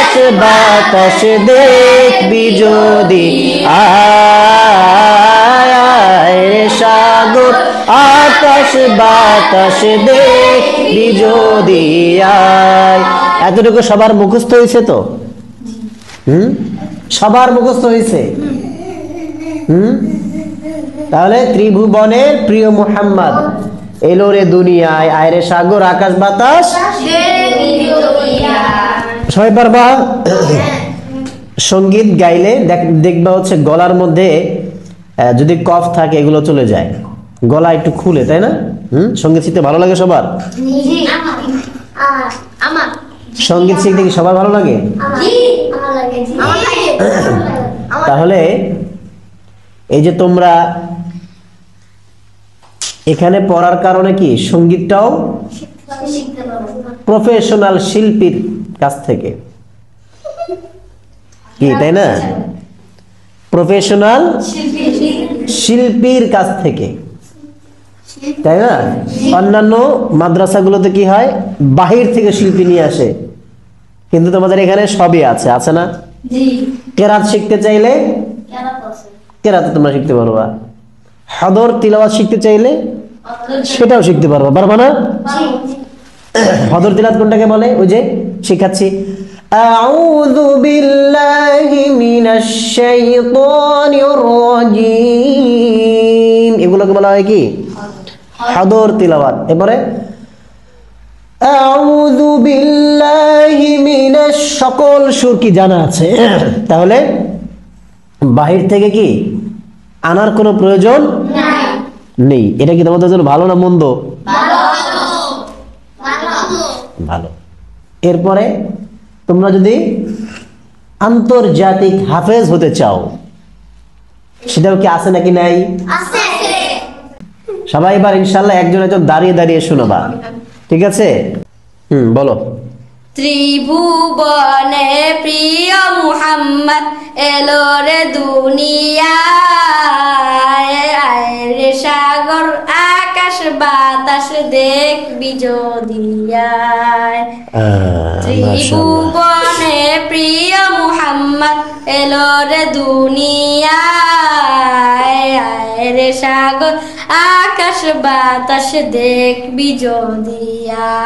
আকাশ বাতাস দেখবি যদি আয় রে সাগর আকাশ বাতাস দেখবি যদি আয়। এতটুকু সবার মুখস্থ হয়েছে তো? সবার মুখস্থ হয়েছে? তাহলে ত্রিভুবনের প্রিয় মুহাম্মদ এলো রে দুনিয়ায়, আয় রে সাগর আকাশ বাতাস। সবাই পারবা? সঙ্গীত গাইলে দেখবা হচ্ছে গলার মধ্যে যদি কফ থাকে এগুলো চলে যায়, গলা একটু খুলে, তাই না? সঙ্গীত শিখতে ভালো লাগে সবার? সঙ্গীত শিখতে কি সবার ভালো লাগে? তাহলে এই যে তোমরা এখানে পড়ার কারণে কি সঙ্গীতটাও প্রফেশনাল শিল্পীর কাছ থেকে, কি তাই না? প্রফেশনাল শিল্পীর কাছ থেকে, তাই না? অন্যান্য মাদ্রাসাগুলোতে কি হয়, বাহির থেকে শিল্পী নিয়ে আসে, কিন্তু তোমাদের এখানে সবই আছে, আছে না? কেরাত শিখতে চাইলে কেরাত তোমরা শিখতে পারবা, হদর তিলাওয়াত শিখতে চাইলে সেটাও শিখতে পারবা, পারবা না? হদর তিলাওয়াত কোনটাকে বলে? ওই যে শিখাচ্ছি, আউযু বিল্লাহি মিনাশ শাইতানির রাজিম, এগুলোকে বলা হয় কি? হদর তিলাওয়াত। এবারে আউযু বিল্লাহি মিনাশ, সকল সুর কি জানা আছে, তাহলে বাহির থেকে কি আনার কোনো প্রয়োজন নেই। এটা কি তোমাদের জন্য ভালো না মন্দ? ভালো। এরপরে তোমরা যদি আন্তর্জাতিক হাফেজ হতে চাও, সেটাও কি আছে নাকি নাই? সবাই এবার ইনশাল্লাহ একজন একজন দাঁড়িয়ে দাঁড়িয়ে শোনাবা, ঠিক আছে? বলো। ত্রিভুবনে প্রিয় মুহাম্মদ এলো রে দুনিয়ায়, আয় রে সাগর আকাশ বাতাস দেখবি যদি আয়। ত্রিভুবনে প্রিয় মুহাম্মদ এলো রে দুনিয়ায়, আয় রে সাগর আকাশ বাতাস দেখবি যদি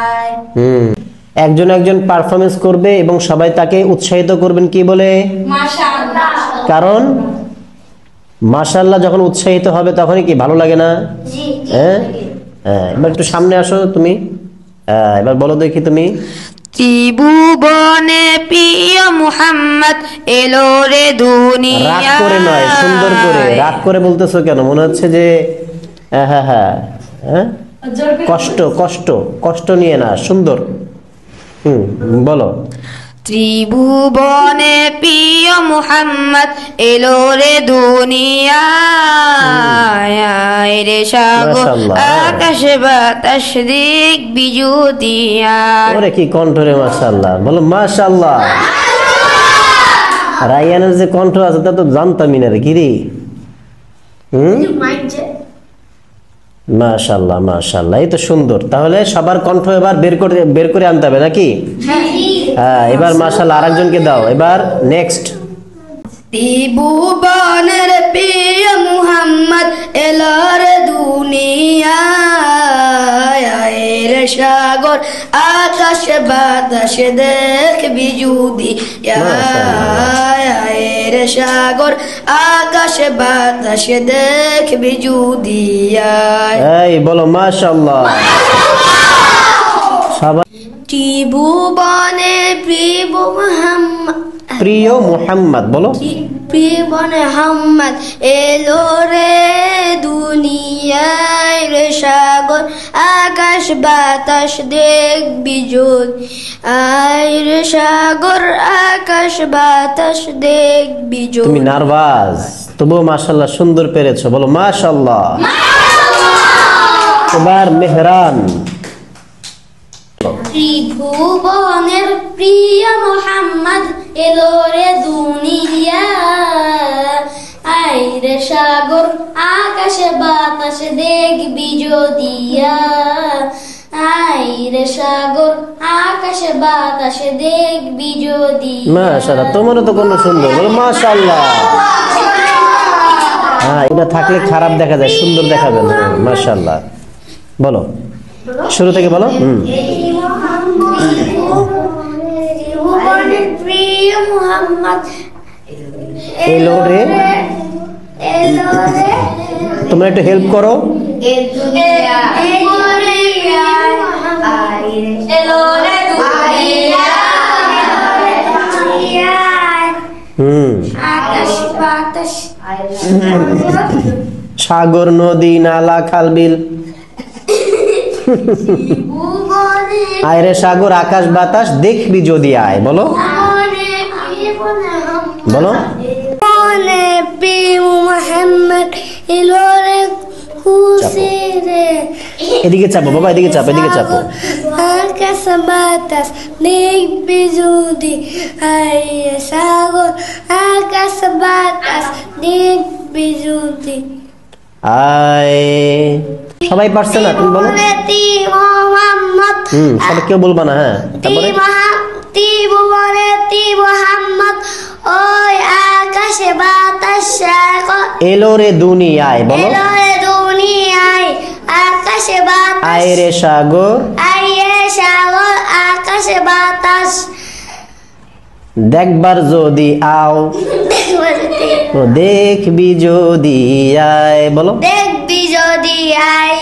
আয়। একজন একজন পারফরমেন্স করবে এবং সবাই তাকে উৎসাহিত করবেন কি বলে? মাশাআল্লাহ। কারণ মাশাআল্লাহ যখন উৎসাহিত হবে তখনই কি ভালো লাগে না? হ্যাঁ, এবার একটু সামনে আসো তুমি, এবার বলো দেখি তুমি। ত্রিভুবনে প্রিয় মুহাম্মদ এলো রে দুনিয়ায়। রাগ করে নয়, সুন্দর করে। রাগ করে বলতেছো কেন? মনে হচ্ছে যে হ্যাঁ হ্যাঁ হ্যাঁ, কষ্ট কষ্ট কষ্ট নিয়ে না, সুন্দর। বলো। ত্রিভুবনে প্রিয় মুহাম্মদ এলো রে দুনিয়ায়, আয় রে সাগর আকাশ বাতাস দেখবি যদি আয়। ওরে কি কণ্ঠ রে, মাশাআল্লাহ। বলো মাশাআল্লাহ। রায়ানের যে কণ্ঠ আছে তা তো জানতামই না রে, কি রে? মাশাআল্লাহ মাশাআল্লাহ, এই তো সুন্দর। তাহলে সবার কণ্ঠ এবার বের করে আনতে হবে নাকি? হ্যাঁ, এবার মাশাআল্লাহ আরেকজনকে দাও। এবার নেক্সট। ত্রিভুবনের প্রিয় মুহাম্মদ এলো রে দুনিয়ায়, আয় রে সাগর আকাশ বাতাস দেখবি যদি আয়, আয় রে সাগর আকাশ বাতাস দেখবি যদি আয়। এই বলো মাশাআল্লাহ। সবাই ত্রিভুবনে প্রিয় মুহাম্মদ বলো। প্রিয় মুহাম্মদ এলো রে দুনিয়ায়, রে সাগর আকাশ বাতাস দেখবি যদি আয়, রে সাগর আকাশ বাতাস দেখবি যদি। তুমি নার্ভাস, তবুও মাশাআল্লাহ সুন্দর পেরেছো, বলো মাশাআল্লাহ। এবার মেহরান। ত্রিভুবনের প্রিয় মুহাম্মদ এলো রে দুনিয়ায়, আয় রে সাগর আকাশ বাতাস দেখবি যদি আই রে সাগর আকাশে বাতাসে দেখবি যদি। মাশাআল্লাহ, তোমারও তো কোনো সুন্দর, বলো মাশাআল্লাহ। হ্যাঁ, এটা থাকলে খারাপ দেখা যায়, সুন্দর দেখাবে না। মাশাআল্লাহ, বলো শুরু থেকে বলো। ভুবনের প্রিয় মুহাম্মদ এলো রে, এলো রে তোমরা একটু হেল্প করো। এলো রে আকাশ বাতাস সাগর নদী নালা খাল বিল। আয় রে সাগর আকাশ বাতাস দেখবি যদি আয়, বলো বলো। এদিকে চাপো বাবা, এদিকে চাপো, এদিকে চাপো। আকাশ বাতাস দেখবি যদি আয় রে সাগর আকাশ বাতাস দেখবি যদি। আয়, সবাই পারছে না? তুমি বলো। সবাই কেউ বলবা না। হ্যাঁ, তারপরে ওই আকাশে বাতাস সাগর এলো রে দুনিয়ায়, বলো এলো রে দুনিয়ায় আকাশে বাতাস আয় রে সাগর আয় রে সাগর আকাশে বাতাস দেখবার যদি আও দেখবি যদি আয়, বলো দেখবি যদি আয়